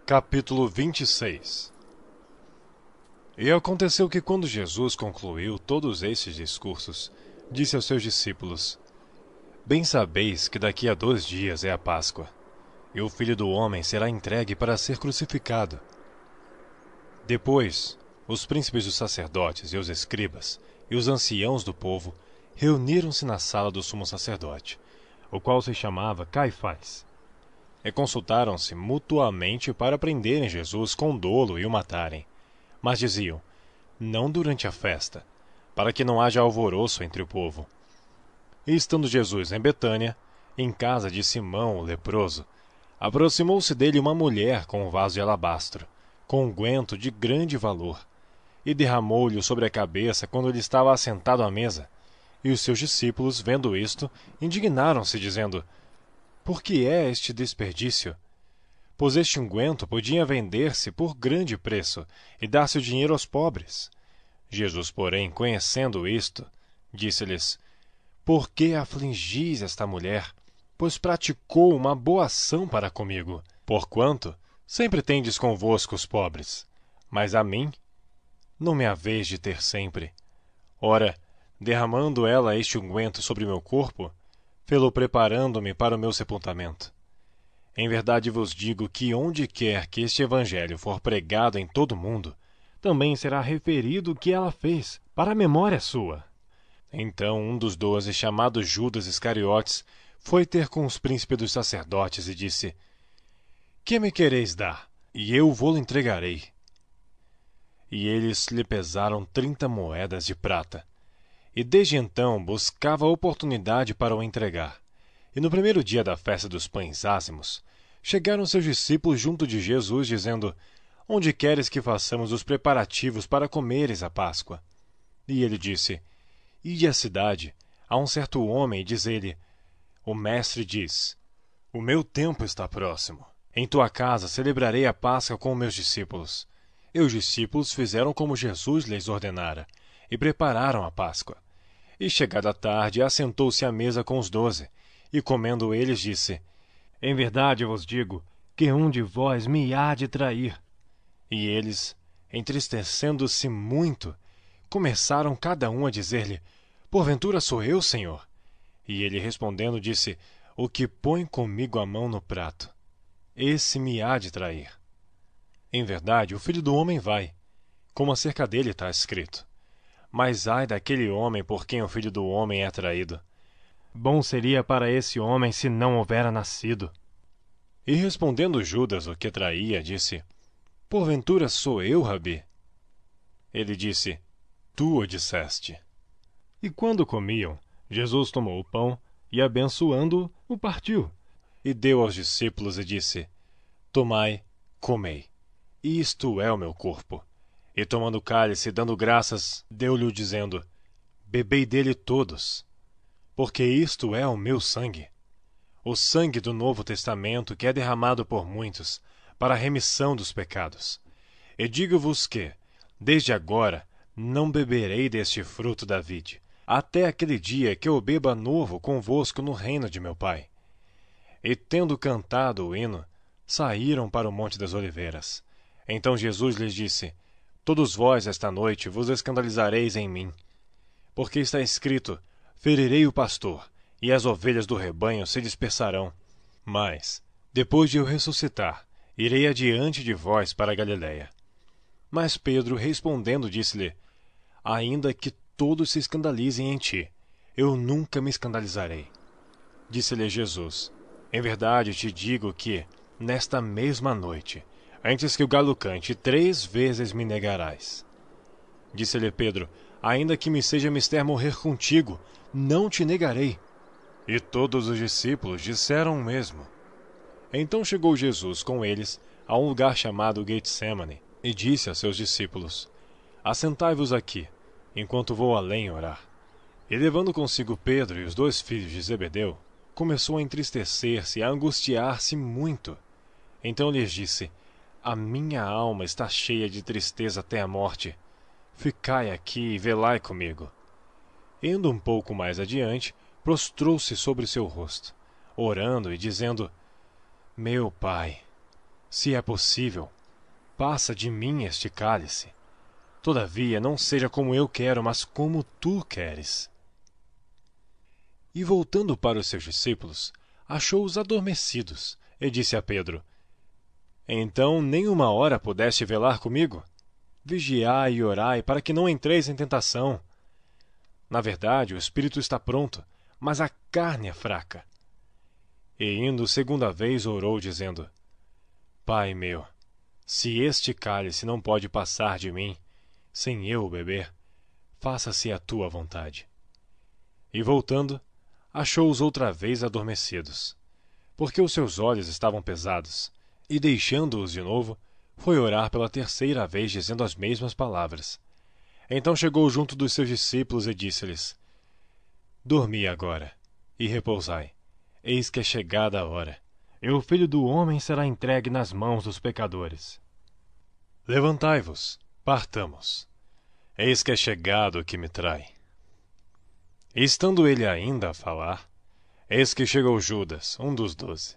Capítulo 26. E aconteceu que quando Jesus concluiu todos estes discursos, disse aos seus discípulos: Bem sabeis que daqui a 2 dias é a Páscoa, e o Filho do Homem será entregue para ser crucificado. Depois, os príncipes dos sacerdotes e os escribas e os anciãos do povo reuniram-se na sala do sumo sacerdote, o qual se chamava Caifás. E consultaram-se mutuamente para prenderem Jesus com dolo e o matarem. Mas diziam: não durante a festa, para que não haja alvoroço entre o povo. E estando Jesus em Betânia, em casa de Simão o leproso, aproximou-se dele uma mulher com um vaso de alabastro, com unguento de grande valor, e derramou-lhe sobre a cabeça quando ele estava assentado à mesa. E os seus discípulos, vendo isto, indignaram-se, dizendo: por que é este desperdício? Pois este unguento podia vender-se por grande preço e dar-se o dinheiro aos pobres. Jesus, porém, conhecendo isto, disse-lhes: por que afligis esta mulher? Pois praticou uma boa ação para comigo. Porquanto sempre tendes convosco os pobres, mas a mim não me haveis de ter sempre. Ora, derramando ela este unguento sobre meu corpo, fê-lo preparando-me para o meu sepultamento. Em verdade vos digo que onde quer que este evangelho for pregado em todo o mundo, também será referido o que ela fez, para a memória sua. Então um dos 12, chamado Judas Iscariotes, foi ter com os príncipes dos sacerdotes e disse: que me quereis dar? E eu vô-lo entregarei. E eles lhe pesaram 30 moedas de prata. E desde então buscava a oportunidade para o entregar. E no primeiro dia da festa dos pães ázimos, chegaram seus discípulos junto de Jesus, dizendo: onde queres que façamos os preparativos para comeres a Páscoa? E ele disse: ide à cidade, a um certo homem, e diz-lhe: o mestre diz: o meu tempo está próximo. Em tua casa celebrarei a Páscoa com meus discípulos. E os discípulos fizeram como Jesus lhes ordenara, e prepararam a Páscoa. E chegada a tarde, assentou-se à mesa com os 12, e comendo eles, disse: em verdade vos digo, que um de vós me há de trair. E eles, entristecendo-se muito, começaram cada um a dizer-lhe: porventura sou eu, Senhor? E ele respondendo disse: o que põe comigo a mão no prato, esse me há de trair. Em verdade, o Filho do Homem vai, como acerca dele está escrito. Mas ai daquele homem por quem o Filho do Homem é traído. Bom seria para esse homem se não houvera nascido. E respondendo Judas, o que traía, disse: porventura sou eu, Rabi? Ele disse: tu o disseste. E quando comiam, Jesus tomou o pão e, abençoando-o, o partiu, e deu aos discípulos e disse: tomai, comei, isto é o meu corpo. E tomando o cálice, dando graças, deu-lhe dizendo: bebei dele todos, porque isto é o meu sangue, o sangue do Novo Testamento, que é derramado por muitos para a remissão dos pecados. E digo-vos que, desde agora, não beberei deste fruto da vide, até aquele dia que eu beba novo convosco no reino de meu Pai. E tendo cantado o hino, saíram para o Monte das Oliveiras. Então Jesus lhes disse: todos vós esta noite vos escandalizareis em mim, porque está escrito: ferirei o pastor, e as ovelhas do rebanho se dispersarão. Mas, depois de eu ressuscitar, irei adiante de vós para a Galiléia. Mas Pedro, respondendo, disse-lhe: ainda que todos se escandalizem em ti, eu nunca me escandalizarei. Disse-lhe Jesus: em verdade te digo que, nesta mesma noite, antes que o galo cante, 3 vezes me negarás. Disse-lhe Pedro: ainda que me seja mister morrer contigo, não te negarei. E todos os discípulos disseram o mesmo. Então chegou Jesus com eles a um lugar chamado Getsemane, e disse a seus discípulos: assentai-vos aqui, enquanto vou além orar. E levando consigo Pedro e os 2 filhos de Zebedeu, começou a entristecer-se e a angustiar-se muito. Então lhes disse: a minha alma está cheia de tristeza até a morte. Ficai aqui e velai comigo. Indo um pouco mais adiante, prostrou-se sobre seu rosto, orando e dizendo: meu Pai, Se é possível, passa de mim este cálice. Todavia, não seja como eu quero, mas como tu queres. E voltando para os seus discípulos, achou-os adormecidos, e disse a Pedro: Então nem uma hora pudeste velar comigo? Vigiai e orai, para que não entreis em tentação. Na verdade, o espírito está pronto, mas a carne é fraca. E indo segunda vez orou, dizendo: Pai meu, se este cálice não pode passar de mim, sem eu o beber, faça-se a tua vontade. E voltando, achou-os outra vez adormecidos, porque os seus olhos estavam pesados, e deixando-os de novo, foi orar pela terceira vez, dizendo as mesmas palavras. Então chegou junto dos seus discípulos e disse-lhes: Dormi agora, e repousai. Eis que é chegada a hora, e o Filho do Homem será entregue nas mãos dos pecadores. Levantai-vos, partamos. Eis que é chegado o que me trai. E estando ele ainda a falar, eis que chegou Judas, um dos 12,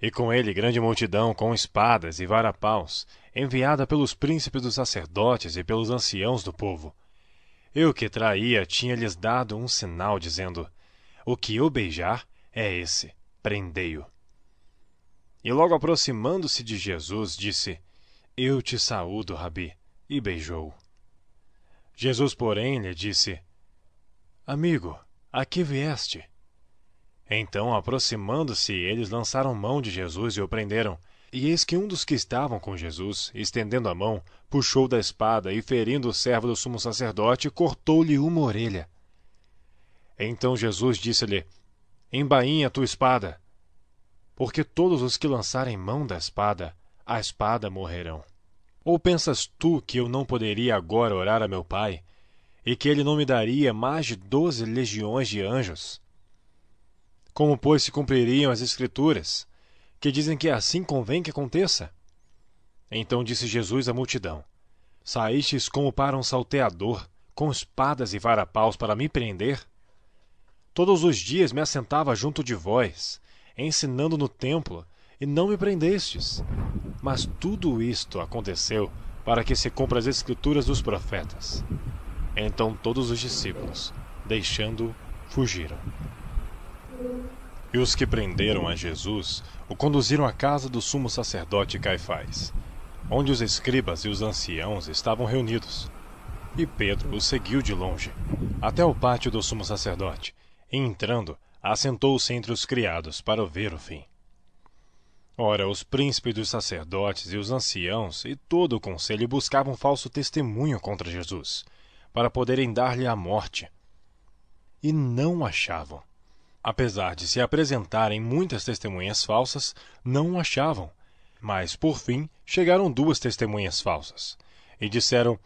e com ele grande multidão com espadas e varapaus, enviada pelos príncipes dos sacerdotes e pelos anciãos do povo. E o que traía tinha-lhes dado um sinal, dizendo: O que o beijar é esse, prendei-o. E logo aproximando-se de Jesus, disse: Eu te saúdo, Rabi, e beijou-o. Jesus, porém, lhe disse: Amigo, a que vieste? Então, aproximando-se, eles lançaram mão de Jesus e o prenderam. E eis que um dos que estavam com Jesus, estendendo a mão, puxou da espada e, ferindo o servo do sumo sacerdote, cortou-lhe uma orelha. Então Jesus disse-lhe: Embainha a tua espada, porque todos os que lançarem mão da espada, a espada morrerão. Ou pensas tu que eu não poderia agora orar a meu Pai, e que ele não me daria mais de 12 legiões de anjos? Como, pois, se cumpririam as Escrituras, que dizem que assim convém que aconteça? Então disse Jesus à multidão: Saístes como para um salteador, com espadas e varapaus para me prender? Todos os dias me assentava junto de vós, ensinando no templo, e não me prendestes. Mas tudo isto aconteceu para que se cumpra as Escrituras dos profetas. Então todos os discípulos, deixando-o, fugiram. E os que prenderam a Jesus o conduziram à casa do sumo sacerdote Caifás, onde os escribas e os anciãos estavam reunidos. E Pedro o seguiu de longe, até o pátio do sumo sacerdote, e entrando, assentou-se entre os criados para ver o fim. Ora, os príncipes dos sacerdotes e os anciãos e todo o conselho buscavam falso testemunho contra Jesus, para poderem dar-lhe a morte. E não achavam. Apesar de se apresentarem muitas testemunhas falsas, não o achavam. Mas, por fim, chegaram 2 testemunhas falsas. E disseram: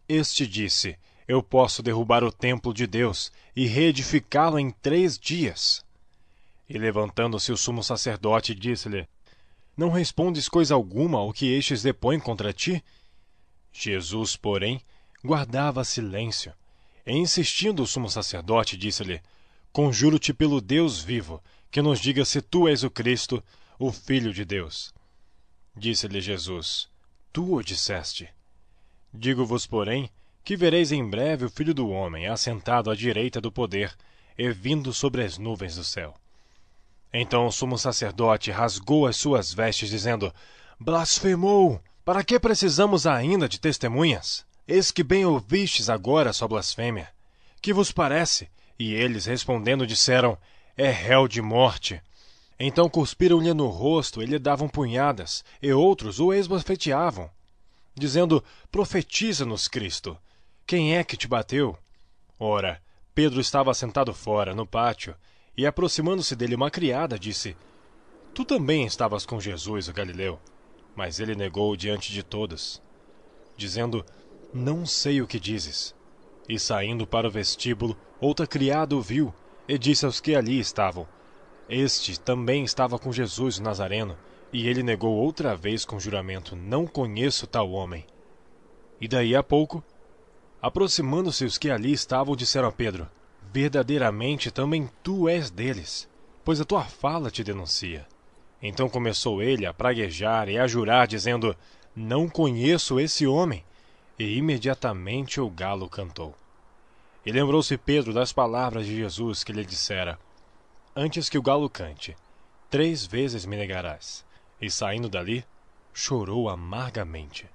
Este disse: Eu posso derrubar o templo de Deus e reedificá-lo em 3 dias. E levantando-se o sumo sacerdote, disse-lhe: Não respondes coisa alguma ao que estes depõem contra ti? Jesus, porém, guardava silêncio. E insistindo o sumo sacerdote, disse-lhe: Conjuro-te pelo Deus vivo, que nos diga se tu és o Cristo, o Filho de Deus. Disse-lhe Jesus: Tu o disseste. Digo-vos, porém, que vereis em breve o Filho do Homem assentado à direita do poder e vindo sobre as nuvens do céu. Então o sumo sacerdote rasgou as suas vestes, dizendo: Blasfemou! Para que precisamos ainda de testemunhas? Eis que bem ouvistes agora sua blasfêmia. Que vos parece? E eles, respondendo, disseram: É réu de morte. Então cuspiram-lhe no rosto e lhe davam punhadas, e outros o esbofeteavam, dizendo: Profetiza-nos, Cristo. Quem é que te bateu? Ora, Pedro estava sentado fora, no pátio, e aproximando-se dele uma criada, disse: Tu também estavas com Jesus, o Galileu. Mas ele negou diante de todos, dizendo: Não sei o que dizes. E saindo para o vestíbulo, outra criada o viu, e disse aos que ali estavam: Este também estava com Jesus o Nazareno. E ele negou outra vez com juramento: Não conheço tal homem. E daí a pouco, aproximando-se os que ali estavam, disseram a Pedro: Verdadeiramente também tu és deles, pois a tua fala te denuncia. Então começou ele a praguejar e a jurar, dizendo: Não conheço esse homem. E imediatamente o galo cantou. E lembrou-se Pedro das palavras de Jesus que lhe dissera: Antes que o galo cante, 3 vezes me negarás. E saindo dali, chorou amargamente.